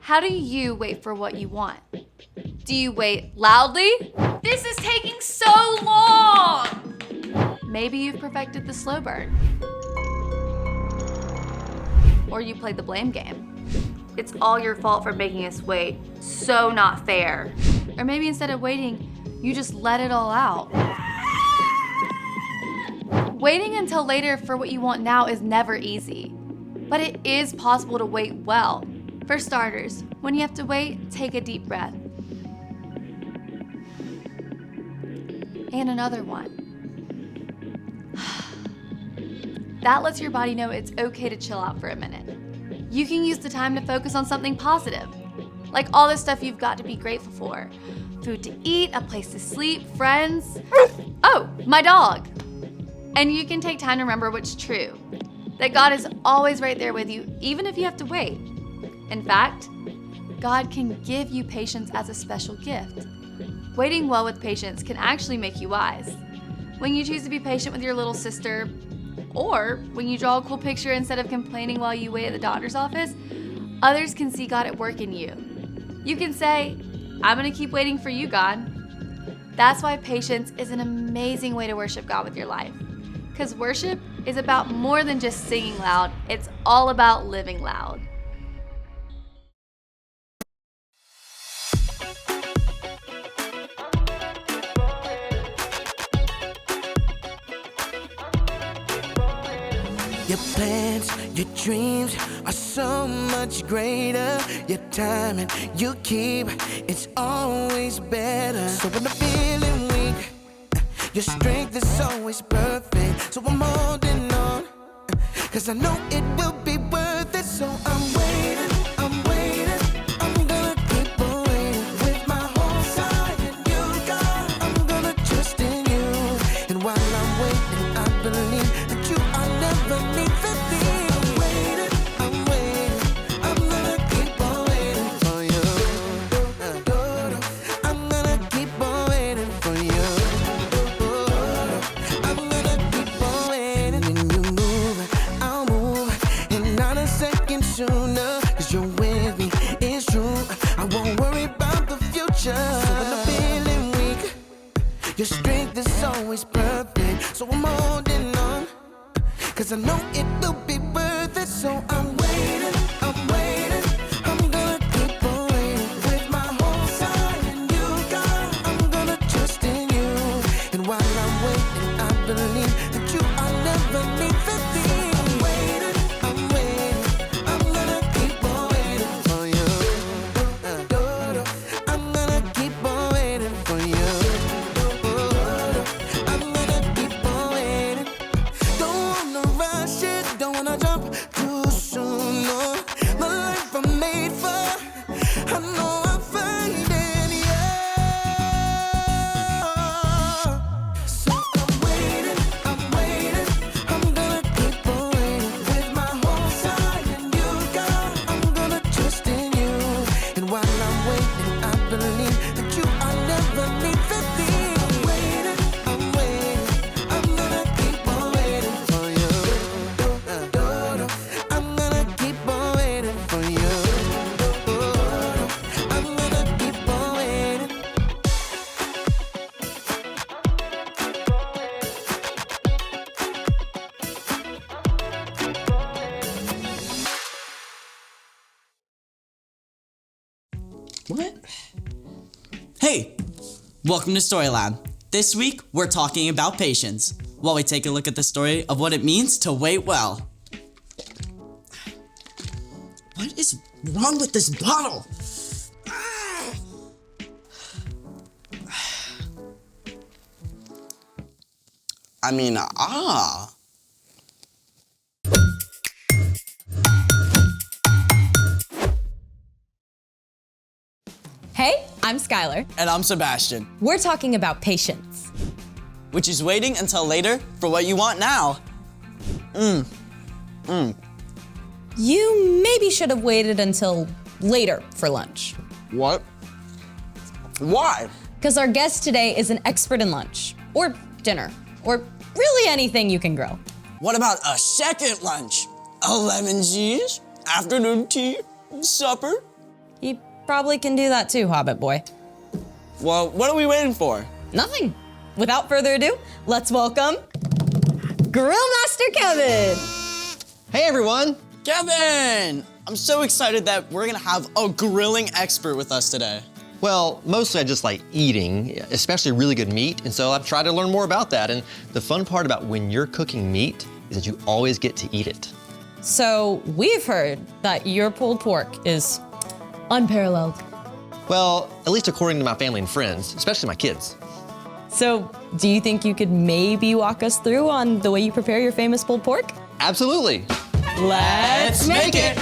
How do you wait for what you want? Do you wait loudly? This is taking so long! Maybe you've perfected the slow burn. Or you played the blame game. It's all your fault for making us wait. So not fair. Or maybe instead of waiting, you just let it all out. Waiting until later for what you want now is never easy, but it is possible to wait well. For starters, when you have to wait, take a deep breath. And another one. That lets your body know it's okay to chill out for a minute. You can use the time to focus on something positive, like all the stuff you've got to be grateful for. Food to eat, a place to sleep, friends. Oh, my dog. And you can take time to remember what's true, that God is always right there with you, even if you have to wait. In fact, God can give you patience as a special gift. Waiting well with patience can actually make you wise. When you choose to be patient with your little sister, or when you draw a cool picture instead of complaining while you wait at the doctor's office, others can see God at work in you. You can say, I'm gonna keep waiting for you, God. That's why patience is an amazing way to worship God with your life. Because worship is about more than just singing loud, it's all about living loud. Your plans, your dreams are so much greater. Your time and you keep, it's always better. So when I'm feeling weak, your strength is always perfect. So I'm holding on, cause I know it will be worth it. So I'm waiting, I'm waiting, I'm gonna keep on waiting. With my whole side and you, God, I'm gonna trust in you. And while I'm waiting, I believe that you are never leaving me. I'm waiting, I'm waiting, I'm gonna keep on waiting for you. I'm gonna keep on waiting for you. I'm gonna keep on waiting. When you move, I'll move, and not a second sooner. Cause you're with me, it's true. I won't worry about the future. So when I'm feeling weak, your strength is always perfect. So I'm holding on, cause I know it will be worth it. So I'm waiting, I'm waiting, I'm gonna keep on waiting. With my whole side and you, God, I'm gonna trust in you. And while I'm waiting, I believe that you are never leaving me. I'm waiting, I'm waiting, I'm gonna keep on waiting for you. I'm gonna keep on waiting for you. I'm gonna keep on waiting. Don't wanna rush it, don't wanna jump too soon, no. My life I'm made for, I know I'm finding, yeah. So I'm waiting, I'm waiting, I'm gonna keep on waiting. With my whole side and you, God, I'm gonna trust in you. And while I'm waiting, I believe that you are never leaving me. I'm waiting, I'm waiting, I'm gonna keep on waiting for you. I'm gonna keep on waiting for you. I'm gonna keep on waiting. What? Hey, welcome to Story Lab. This week, we're talking about patience, while we take a look at the story of what it means to wait well. What is wrong with this bottle? Hey, I'm Skylar. And I'm Sebastian, We're talking about patience. which is waiting until later for what you want now. You maybe should have waited until later for lunch. What? Why? Because our guest today is an expert in lunch, or dinner, or really anything you can grow. What about a second lunch? A lemon cheese, afternoon tea, supper? He probably can do that too, Hobbit boy. Well, what are we waiting for? Nothing. Without further ado, let's welcome Grill Master Kevin. Hey everyone! Kevin! I'm so excited that we're gonna have a grilling expert with us today. Well, mostly I just like eating, especially really good meat, and so I've tried to learn more about that. And the fun part about when you're cooking meat is that you always get to eat it. So we've heard that your pulled pork is unparalleled. Well, at least according to my family and friends, especially my kids. So do you think you could maybe walk us through on the way you prepare your famous pulled pork? Absolutely. Let's make it!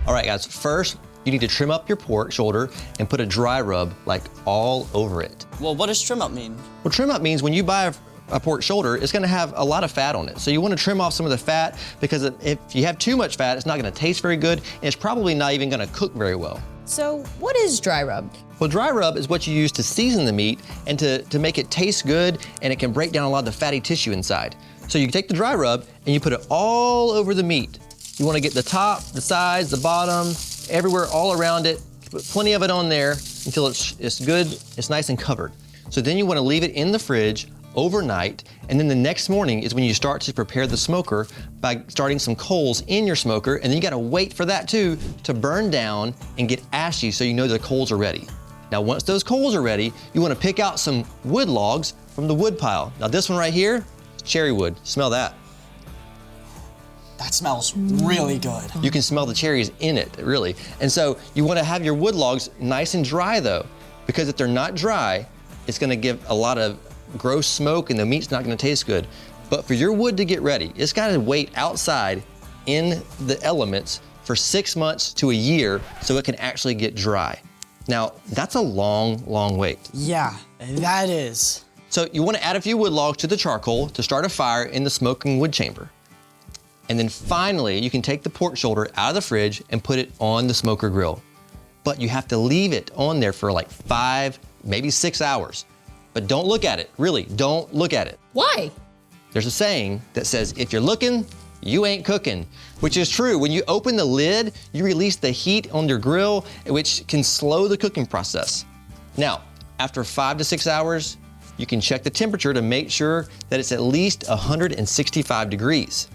All right, guys, first you need to trim up your pork shoulder and put a dry rub like all over it. Well, what does trim up mean? Well, trim up means when you buy a pork shoulder, it's gonna have a lot of fat on it. So you wanna trim off some of the fat because if you have too much fat, it's not gonna taste very good and it's probably not even gonna cook very well. So what is dry rub? Well, dry rub is what you use to season the meat and to make it taste good, and it can break down a lot of the fatty tissue inside. So you take the dry rub and you put it all over the meat. You wanna get the top, the sides, the bottom, everywhere, all around it. Put plenty of it on there until it's good, it's nice and covered. So then you wanna leave it in the fridge overnight, and then the next morning is when you start to prepare the smoker by starting some coals in your smoker, and then you gotta wait for that too to burn down and get ashy so you know the coals are ready. Now once those coals are ready, you wanna pick out some wood logs from the wood pile. Now this one right here, cherry wood, smell that. That smells really good. You can smell the cherries in it, really. And so you wanna have your wood logs nice and dry though, because if they're not dry, it's gonna give a lot of gross smoke and the meat's not gonna taste good. But for your wood to get ready, it's gotta wait outside in the elements for 6 months to a year so it can actually get dry. Now, that's a long, long wait. Yeah, that is. So you wanna add a few wood logs to the charcoal to start a fire in the smoking wood chamber. And then finally, you can take the pork shoulder out of the fridge and put it on the smoker grill. But you have to leave it on there for like 5, maybe 6 hours. But don't look at it, really, don't look at it. Why? There's a saying that says, if you're looking, you ain't cooking, which is true. When you open the lid, you release the heat on your grill, which can slow the cooking process. Now, after 5 to 6 hours, you can check the temperature to make sure that it's at least 165 degrees.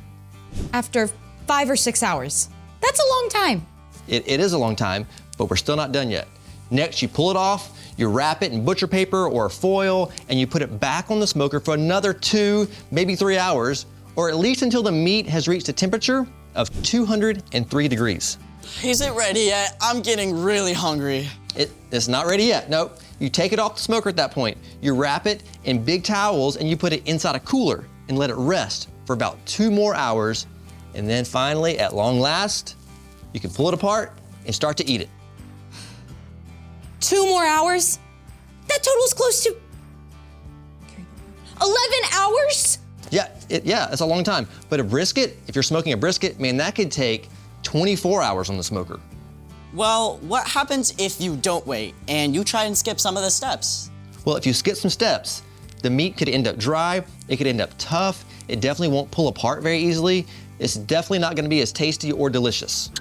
After 5 or 6 hours. That's a long time. It is a long time, but we're still not done yet. Next, you pull it off, you wrap it in butcher paper or foil, and you put it back on the smoker for another 2, maybe 3 hours, or at least until the meat has reached a temperature of 203 degrees. Is it ready yet? I'm getting really hungry. It's not ready yet, nope. You take it off the smoker at that point. You wrap it in big towels and you put it inside a cooler and let it rest for about 2 more hours. And then finally, at long last, you can pull it apart and start to eat it. 2 more hours? That totals close to 11 hours? Yeah, it's a long time. But a brisket, if you're smoking a brisket, man, that could take 24 hours on the smoker. Well, what happens if you don't wait and you try and skip some of the steps? Well, if you skip some steps, the meat could end up dry, it could end up tough, it definitely won't pull apart very easily. It's definitely not gonna be as tasty or delicious.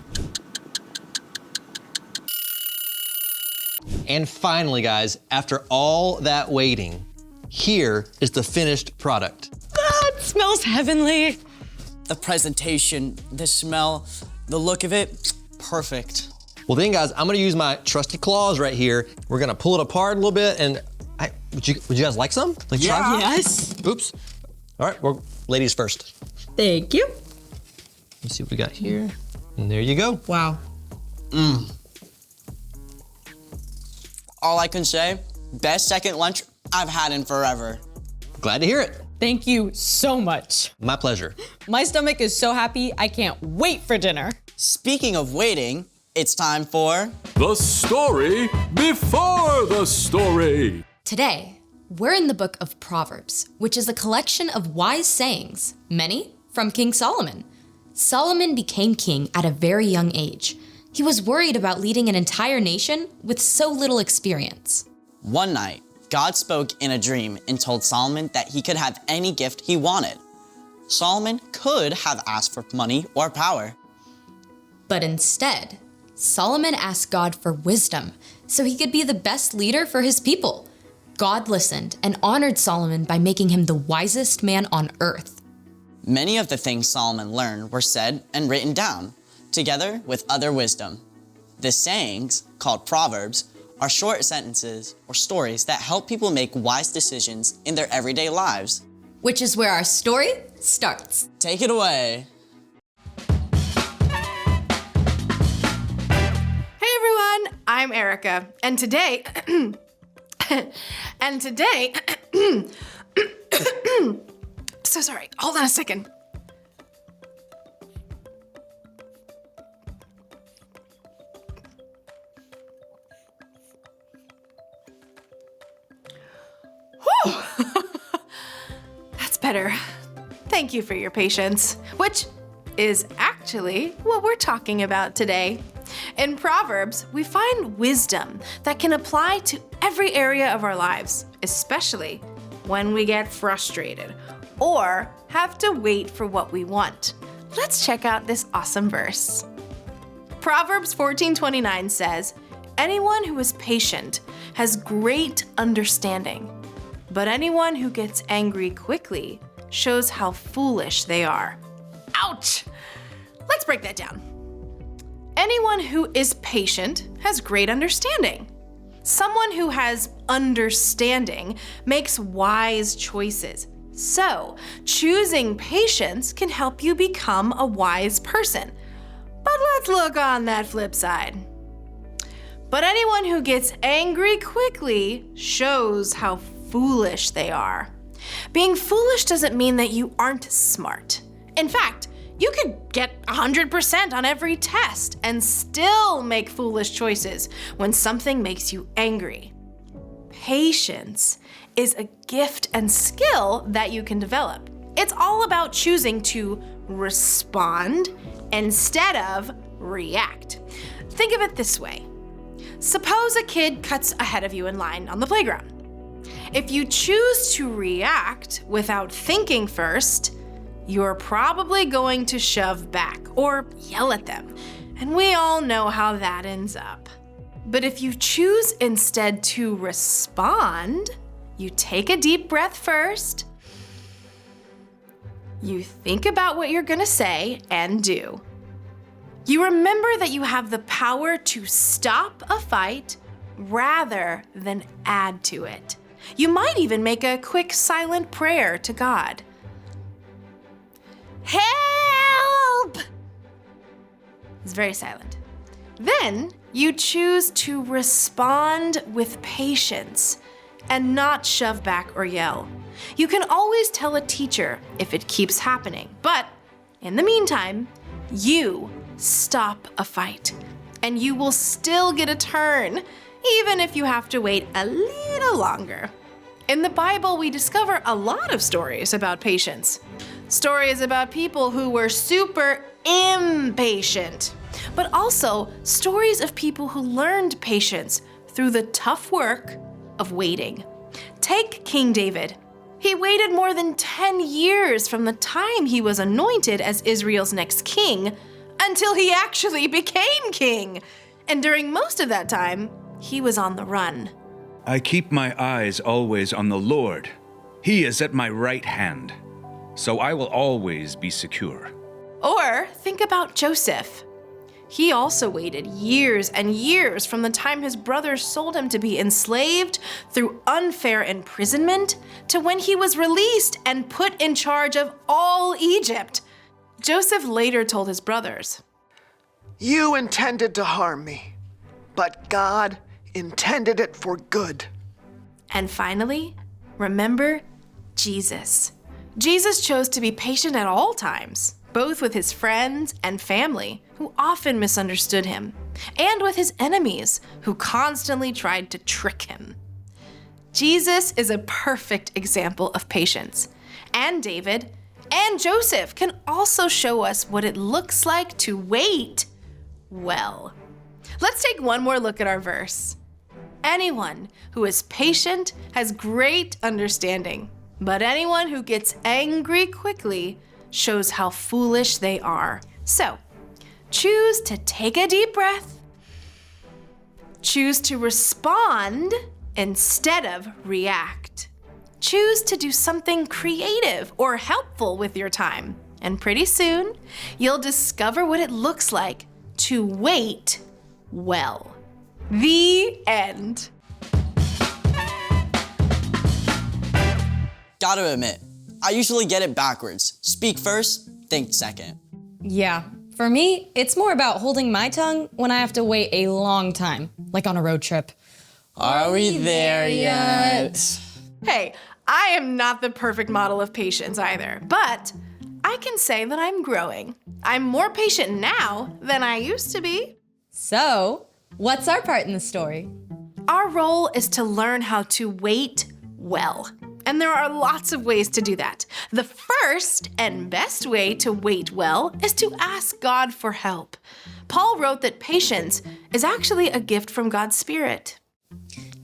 And finally, guys, after all that waiting, here is the finished product. It smells heavenly. The presentation, the smell, the look of it, perfect. Well then, guys, I'm gonna use my trusty claws right here. We're gonna pull it apart a little bit, and would you guys like some? Like try? Yes. Oops. All right, well, ladies first. Thank you. Let's see what we got here. And there you go. Wow. All I can say, best second lunch I've had in forever. Glad to hear it. Thank you so much. My pleasure. My stomach is so happy, I can't wait for dinner. Speaking of waiting, it's time for The story before the story. Today, we're in the book of Proverbs, which is a collection of wise sayings, many from King Solomon. Solomon became king at a very young age. He was worried about leading an entire nation with so little experience. One night, God spoke in a dream and told Solomon that he could have any gift he wanted. Solomon could have asked for money or power. But instead, Solomon asked God for wisdom so he could be the best leader for his people. God listened and honored Solomon by making him the wisest man on earth. Many of the things Solomon learned were said and written down, together with other wisdom. The sayings, called Proverbs, are short sentences or stories that help people make wise decisions in their everyday lives. Which is where our story starts. Take it away. Hey everyone, I'm Erica, and today, so sorry, hold on a second. Whew. That's better. Thank you for your patience, which is actually what we're talking about today. In Proverbs, we find wisdom that can apply to every area of our lives, especially when we get frustrated or have to wait for what we want. Let's check out this awesome verse. Proverbs 14:29 says, "Anyone who is patient has great understanding, but anyone who gets angry quickly shows how foolish they are." Ouch! Let's break that down. Anyone who is patient has great understanding. Someone who has understanding makes wise choices. So, choosing patience can help you become a wise person. But let's look on that flip side. But anyone who gets angry quickly shows how foolish they are. Being foolish doesn't mean that you aren't smart. In fact, you could get 100% on every test and still make foolish choices when something makes you angry. Patience is a gift and skill that you can develop. It's all about choosing to respond instead of react. Think of it this way. Suppose a kid cuts ahead of you in line on the playground. If you choose to react without thinking first, you're probably going to shove back or yell at them, and we all know how that ends up. But if you choose instead to respond, you take a deep breath first, you think about what you're gonna say and do. You remember that you have the power to stop a fight rather than add to it. You might even make a quick silent prayer to God. Help! It's very silent. Then you choose to respond with patience and not shove back or yell. You can always tell a teacher if it keeps happening, but in the meantime, you stop a fight and you will still get a turn, even if you have to wait a little longer. In the Bible, we discover a lot of stories about patience. Stories about people who were super impatient, but also stories of people who learned patience through the tough work of waiting. Take King David. He waited more than 10 years from the time he was anointed as Israel's next king until he actually became king. And during most of that time, he was on the run. I keep my eyes always on the Lord. He is at my right hand, so I will always be secure. Or think about Joseph. He also waited years and years from the time his brothers sold him to be enslaved through unfair imprisonment to when he was released and put in charge of all Egypt. Joseph later told his brothers, "You intended to harm me, but God intended it for good." And finally, remember Jesus. Jesus chose to be patient at all times, both with his friends and family, who often misunderstood him, and with his enemies, who constantly tried to trick him. Jesus is a perfect example of patience, and David and Joseph can also show us what it looks like to wait well. Let's take one more look at our verse. Anyone who is patient has great understanding, but anyone who gets angry quickly shows how foolish they are. So, choose to take a deep breath, Choose to respond instead of react. Choose to do something creative or helpful with your time. And pretty soon, you'll discover what it looks like to wait well. The end. Gotta admit, I usually get it backwards. Speak first, think second. Yeah, for me, it's more about holding my tongue when I have to wait a long time, like on a road trip. Are we there yet? Hey, I am not the perfect model of patience either, but I can say that I'm growing. I'm more patient now than I used to be. So, what's our part in the story? Our role is to learn how to wait well. And there are lots of ways to do that. The first and best way to wait well is to ask God for help. Paul wrote that patience is actually a gift from God's Spirit.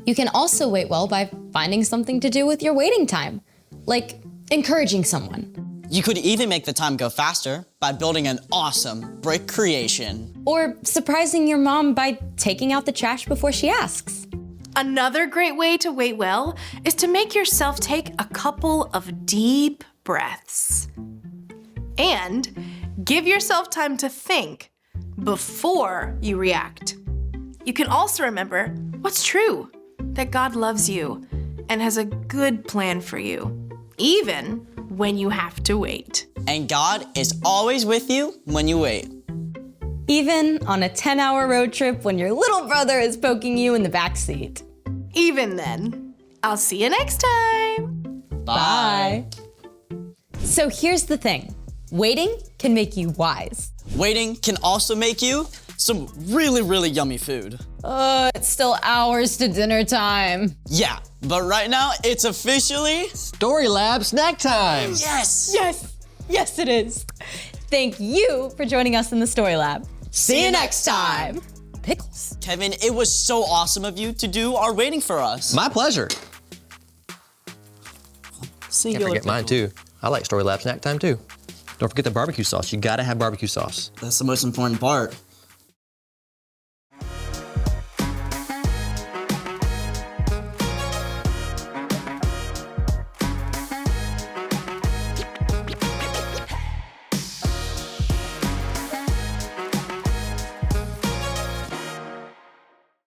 You can also wait well by finding something to do with your waiting time, like encouraging someone. You could even make the time go faster by building an awesome brick creation. Or surprising your mom by taking out the trash before she asks. Another great way to wait well is to make yourself take a couple of deep breaths. And give yourself time to think before you react. You can also remember what's true, that God loves you and has a good plan for you, even when you have to wait. And God is always with you when you wait. Even on a 10-hour road trip when your little brother is poking you in the backseat. Even then, I'll see you next time. Bye. So here's the thing. Waiting can make you wise. Waiting can also make you some really, really yummy food. It's still hours to dinner time. Yeah, but right now it's officially Story Lab snack time. yes! Yes, it is. Thank you for joining us in the Story Lab. See you next time. Pickles. Kevin, it was so awesome of you to do our waiting for us. My pleasure. Singular Can't forget mine pickle. too. I like Story Lab snack time too. Don't forget the barbecue sauce. You gotta have barbecue sauce. That's the most important part.